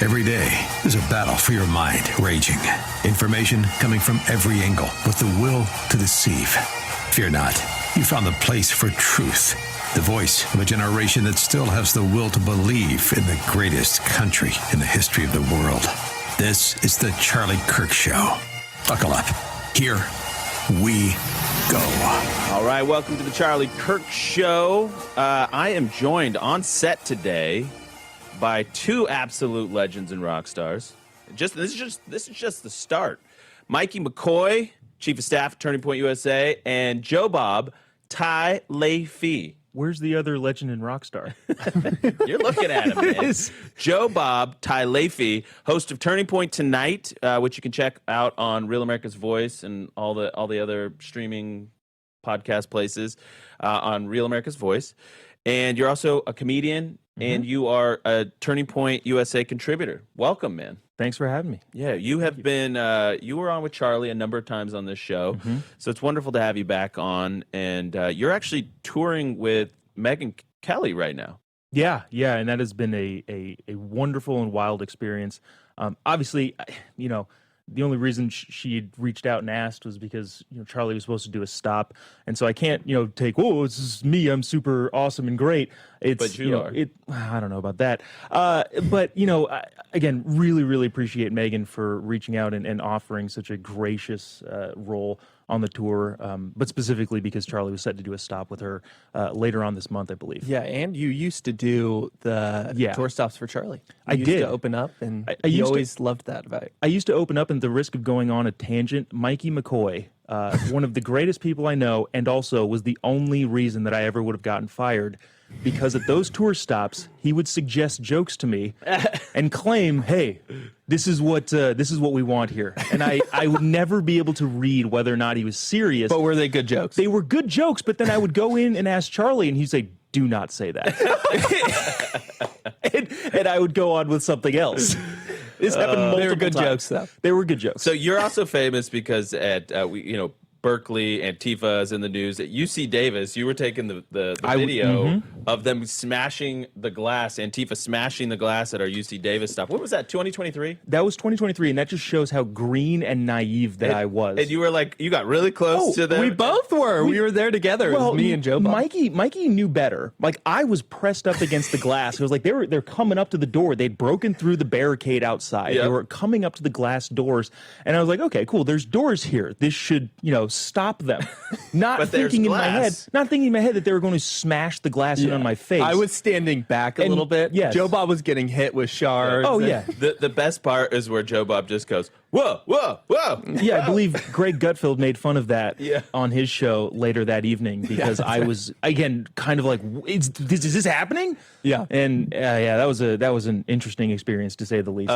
Every day, there's a battle for your mind raging. Information coming from every angle with the will to deceive. Fear not. You found the place for truth. The voice of a generation that still has the will to believe in the greatest country in the history of the world. This is the Charlie Kirk Show. Buckle up. Here we go. All right, welcome to the Charlie Kirk Show. I am joined on set today by two absolute legends and rock stars. This is just the start. Mikey McCoy, Chief of Staff at Turning Point USA, and Joe Bob Tai Lei-Fee. Where's the other legend and rock star? You're looking at him, man. Joe Bob Tai Lei-Fee, host of Turning Point Tonight, which you can check out on Real America's Voice and all the other streaming podcast places on Real America's Voice. And you're also a comedian, and you are a Turning Point USA contributor. Welcome, man. Thanks for having me. Yeah, you have been, you were on with Charlie a number of times on this show, so it's wonderful to have you back on, and you're actually touring with Megyn Kelly right now. Yeah, and that has been a wonderful and wild experience. Obviously, you know, the only reason she had reached out and asked was because, you know, Charlie was supposed to do a stop, and so I can't, you know, take, oh, this is me, I'm super awesome and great. But you are. I don't know about that. But, you know, again, really appreciate Megyn for reaching out and offering such a gracious role on the tour, but specifically because Charlie was set to do a stop with her later on this month, I believe. Yeah, and you used to do the tour stops for Charlie. I used did. to open up, and I always loved that about it. I used to open up, and at the risk of going on a tangent, Mikey McCoy, one of the greatest people I know, and also was the only reason that I ever would have gotten fired, because at those tour stops, he would suggest jokes to me and claim, hey, this is what we want here. And I would never be able to read whether or not he was serious. But were they good jokes? They were good jokes, but then I would go in and ask Charlie, and he'd say, do not say that. and I would go on with something else. This happened multiple They were good times. jokes, though. They were good jokes. So you're also famous because at Berkeley, Antifa is in the news. At UC Davis, you were taking the video of them smashing the glass, Antifa smashing the glass at our UC Davis stop. What was that, 2023? That was 2023, and that just shows how green and naive that I was. And you were like, you got really close to them. We both were. We were there together. It was me and Joe Bob. Mikey knew better. Like, I was pressed up against the glass. It was like they're coming up to the door. They'd broken through the barricade outside. Yep. They were coming up to the glass doors, and I was like, okay, cool. There's doors here. This should, you know, stop them. Not thinking in my head that they were going to smash the glass in on my face. I was standing back a little bit. Yes. Joe Bob was getting hit with shards. Oh, yeah. The best part is where Joe Bob just goes, whoa, whoa, whoa. Yeah, I believe Greg Gutfeld made fun of that Yeah. on his show later that evening because I was, again, kind of like, is this happening? Yeah. And that was an interesting experience, to say the least.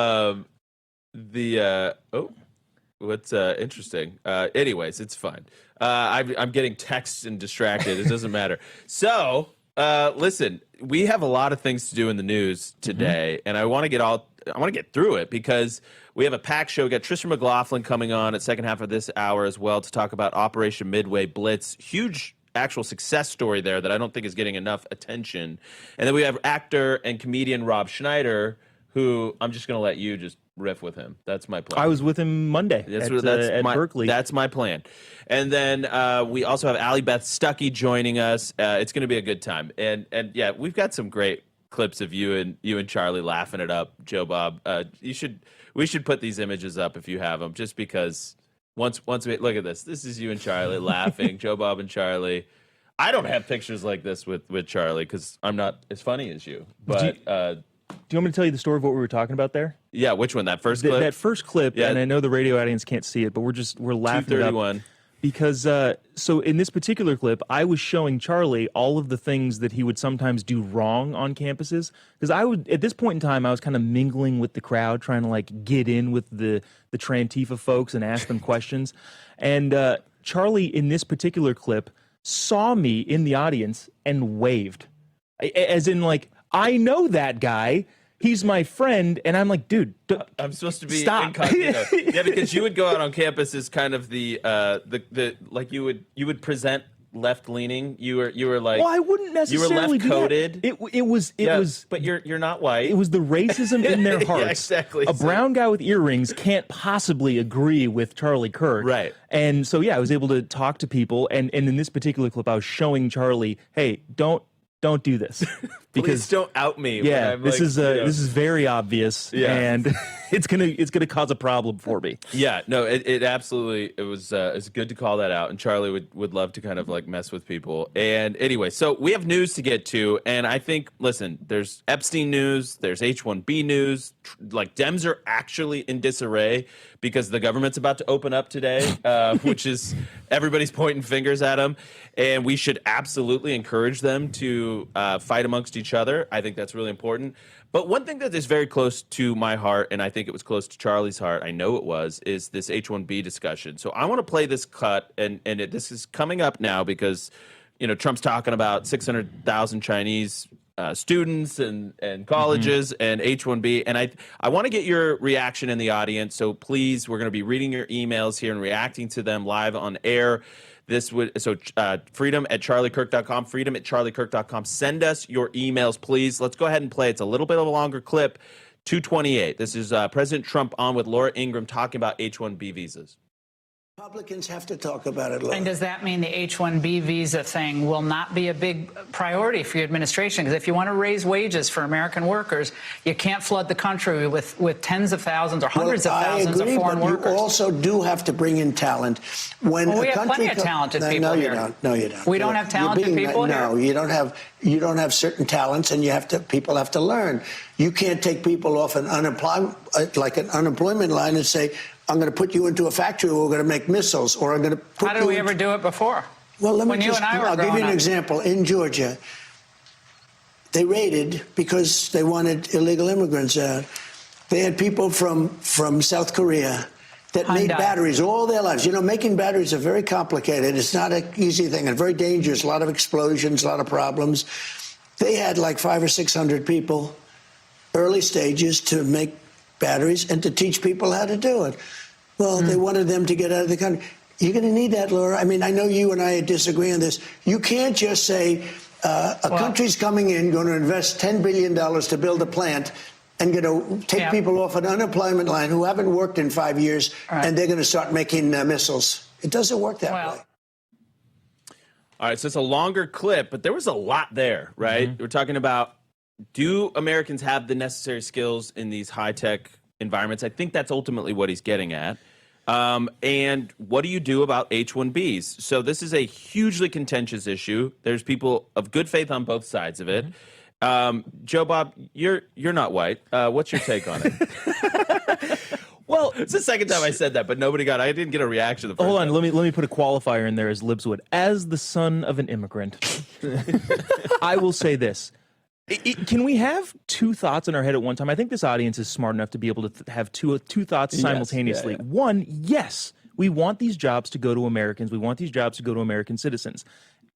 What's interesting? Anyways, it's fine. I'm getting texts and distracted. It doesn't matter. So, listen, we have a lot of things to do in the news today, and I want to get through it because we have a packed show. We got Trista McLaughlin coming on at second half of this hour as well to talk about Operation Midway Blitz. Huge actual success story there that I don't think is getting enough attention. And then we have actor and comedian Rob Schneider, who I'm just going to let you just riff with him. That's my plan. I was with him Monday at Berkeley. That's my plan. And then we also have Allie, Beth, Stuckey joining us. It's going to be a good time. And yeah, we've got some great clips of you and Charlie laughing it up. Joe Bob, we should put these images up if you have them, just because once we look at this. This is you and Charlie laughing. Joe Bob and Charlie. I don't have pictures like this with Charlie because I'm not as funny as you. But do you want me to tell you the story of what we were talking about there? Yeah, which one? That first clip? That first clip, yeah. And I know the radio audience can't see it, but we're laughing it up. Because, so in this particular clip, I was showing Charlie all of the things that he would sometimes do wrong on campuses. Because at this point in time, I was kind of mingling with the crowd, trying to like get in with the Trantifa folks and ask them questions. And Charlie, in this particular clip, saw me in the audience and waved. As in, like, I know that guy. He's my friend, and I'm like, dude, I'm supposed to be stop. Incognito. Yeah, because you would go out on campus as kind of the like you would present left leaning. You were like, well, I wouldn't necessarily. You were left coded. It was. But you're not white. It was the racism in their hearts. Yeah, exactly. A brown guy with earrings can't possibly agree with Charlie Kirk. Right. And so I was able to talk to people, and in this particular clip, I was showing Charlie, hey, don't do this. Because please don't out me. Yeah, this is very obvious, and it's gonna cause a problem for me. Yeah, no, it absolutely it's good to call that out, and Charlie would love to kind of like mess with people. And anyway, so we have news to get to, and I think there's Epstein news, there's H-1B news, like Dems are actually in disarray because the government's about to open up today, which is everybody's pointing fingers at them, and we should absolutely encourage them to fight amongst each other. I think that's really important. But one thing that is very close to my heart, and I think it was close to Charlie's heart, I know it was, is this H-1B discussion. So I want to play this cut, and this is coming up now because, Trump's talking about 600,000 Chinese students and colleges and H-1B. And I want to get your reaction in the audience. So please, we're going to be reading your emails here and reacting to them live on air. Freedom@charliekirk.com, freedom@charliekirk.com. Send us your emails, please. Let's go ahead and play. It's a little bit of a longer clip. 228. This is President Trump on with Laura Ingraham talking about H-1B visas. Republicans have to talk about it, Laura. And does that mean the H-1B visa thing will not be a big priority for your administration? Because if you want to raise wages for American workers, you can't flood the country with tens of thousands or hundreds of thousands of foreign workers. You also do have to bring in talent. We have plenty of talented people here. No, you don't. We don't have talented people here? No, you don't have certain talents, and people have to learn. You can't take people off an unemployment line and say, I'm going to put you into a factory where we're going to make missiles, or I'm going to put How did we ever do it before? Well, I'll give you an example. In Georgia, they raided because they wanted illegal immigrants out. They had people from South Korea that made batteries all their lives. Making batteries are very complicated. It's not an easy thing and very dangerous. A lot of explosions, a lot of problems. They had like 500 or 600 people, early stages, to make batteries and to teach people how to do it. Well, they wanted them to get out of the country. You're going to need that, Laura. I mean, I know you and I disagree on this. You can't just say a country's coming in, going to invest $10 billion to build a plant, and going to take people off an unemployment line who haven't worked in 5 years, and they're going to start making missiles. It doesn't work that way. All right, so it's a longer clip, but there was a lot there, right? We're talking about, do Americans have the necessary skills in these high-tech environments? I think that's ultimately what he's getting at. And what do you do about H-1Bs? So this is a hugely contentious issue. There's people of good faith on both sides of it. Joe Bob, you're not white. What's your take on it? Well, it's the second time I said that, but I didn't get a reaction the first Hold on, time. let me put a qualifier in there as Libs would. As the son of an immigrant, I will say this. Can we have two thoughts in our head at one time? I think this audience is smart enough to be able to have two thoughts simultaneously. Yeah. One, yes, we want these jobs to go to Americans. We want these jobs to go to American citizens.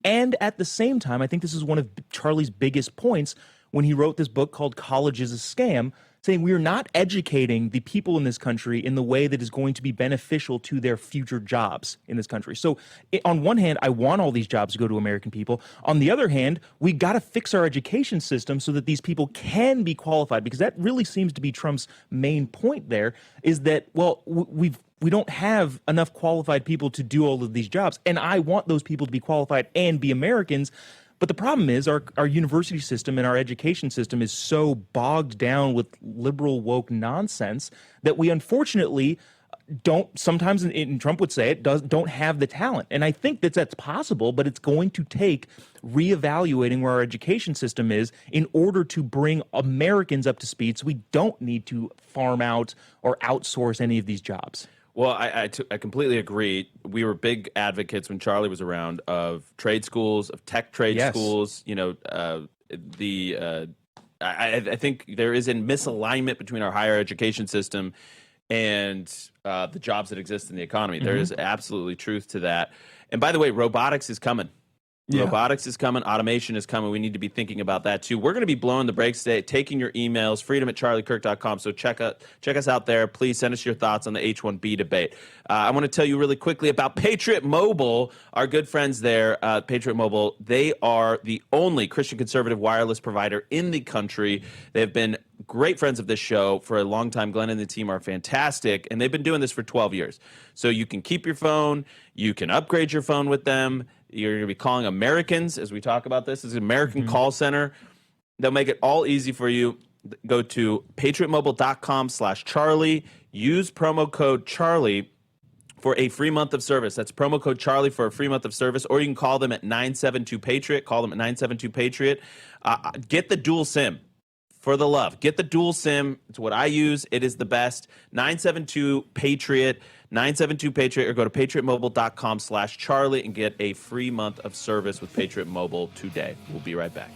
And at the same time, I think this is one of Charlie's biggest points when he wrote this book called College is a Scam, saying we are not educating the people in this country in the way that is going to be beneficial to their future jobs in this country. So on one hand, I want all these jobs to go to American people. On the other hand, we got to fix our education system so that these people can be qualified, because that really seems to be Trump's main point there, is that, well, we don't have enough qualified people to do all of these jobs. And I want those people to be qualified and be Americans. But the problem is our university system and our education system is so bogged down with liberal woke nonsense that we unfortunately don't, sometimes, and Trump would say it, don't have the talent. And I think that's possible, but it's going to take reevaluating where our education system is in order to bring Americans up to speed so we don't need to farm out or outsource any of these jobs. Well, I completely agree. We were big advocates when Charlie was around of trade schools, of tech trade schools. I think there is a misalignment between our higher education system and the jobs that exist in the economy. There is absolutely truth to that. And by the way, robotics is coming. Yeah. Robotics is coming. Automation is coming. We need to be thinking about that too. We're going to be blowing the brakes today, taking your emails, freedom@charliekirk.com. So check us out there. Please send us your thoughts on the H-1B debate. I want to tell you really quickly about Patriot Mobile, our good friends there. Patriot Mobile, they are the only Christian conservative wireless provider in the country. They've been great friends of this show for a long time. Glenn and the team are fantastic, and they've been doing this for 12 years. So you can keep your phone. You can upgrade your phone with them. You're going to be calling Americans as we talk about this. This is an American call center. They'll make it all easy for you. Go to patriotmobile.com/Charlie. Use promo code Charlie for a free month of service. That's promo code Charlie for a free month of service. Or you can call them at 972-PATRIOT. Call them at 972-PATRIOT. Get the dual SIM. For the love. Get the dual SIM. It's what I use. It is the best. 972-PATRIOT. 972-PATRIOT, or go to patriotmobile.com/Charlie and get a free month of service with Patriot Mobile today. We'll be right back.